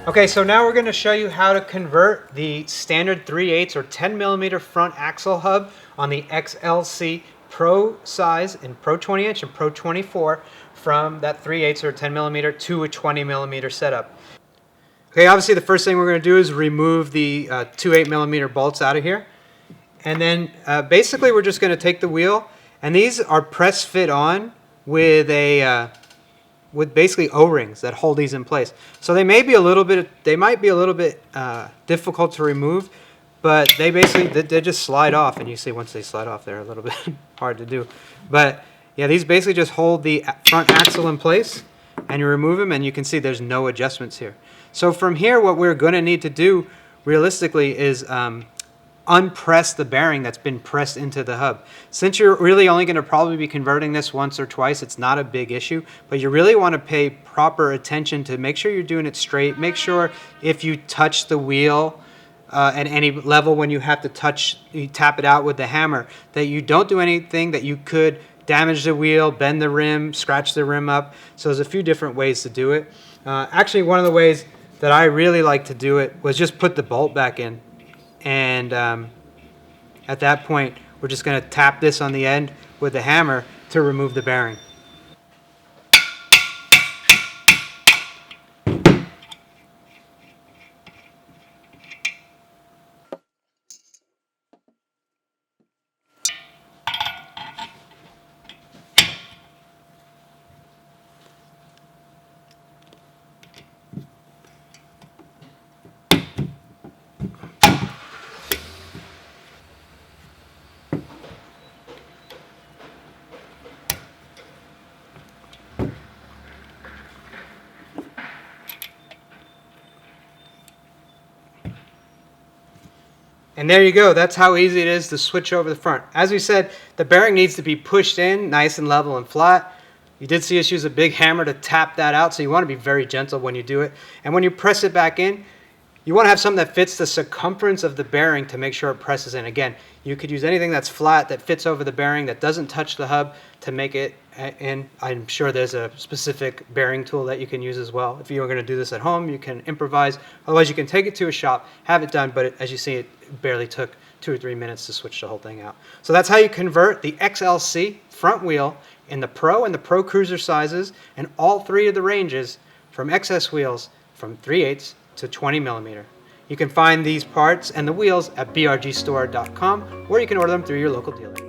Okay, so now we're going to show you how to convert the standard 3/8 or 10 millimeter front axle hub on the XLC Pro size in Pro 20 inch and Pro 24 from that 3/8 or 10 millimeter to a 20 millimeter setup. Okay, obviously the first thing we're going to do is remove the two 8 millimeter bolts out of here. And then basically we're just going to take the wheel, and these are press fit on with a with basically O-rings that hold these in place. So they may be a little bit difficult to remove, but they basically they just slide off, and you see once they slide off they're a little bit hard to do. But yeah, these basically just hold the front axle in place, and you remove them and you can see there's no adjustments here. So from here what we're going to need to do realistically is unpress the bearing that's been pressed into the hub. Since you're really only going to probably be converting this once or twice, it's not a big issue, but you really want to pay proper attention to make sure you're doing it straight. Make sure if you touch the wheel at any level when you have to you tap it out with the hammer, that you don't do anything that you could damage the wheel, bend the rim, scratch the rim up. So there's a few different ways to do it. Actually, one of the ways that I really like to do it was just put the bolt back in. And at that point, we're just going to tap this on the end with the hammer to remove the bearing. And there you go. That's how easy it is to switch over the front. As we said, the bearing needs to be pushed in nice and level and flat. You did see us use a big hammer to tap that out, so you want to be very gentle when you do it. And when you press it back in, you want to have something that fits the circumference of the bearing to make sure it presses in. Again, you could use anything that's flat, that fits over the bearing, that doesn't touch the hub to make it in. I'm sure there's a specific bearing tool that you can use as well. If you're going to do this at home, you can improvise. Otherwise, you can take it to a shop, have it done, but as you see, it barely took 2 or 3 minutes to switch the whole thing out. So that's how you convert the XLC front wheel in the Pro and the Pro Cruiser sizes and all 3 of the ranges from XS wheels from 3/8 to 20 millimeter. You can find these parts and the wheels at brgstore.com, or you can order them through your local dealer.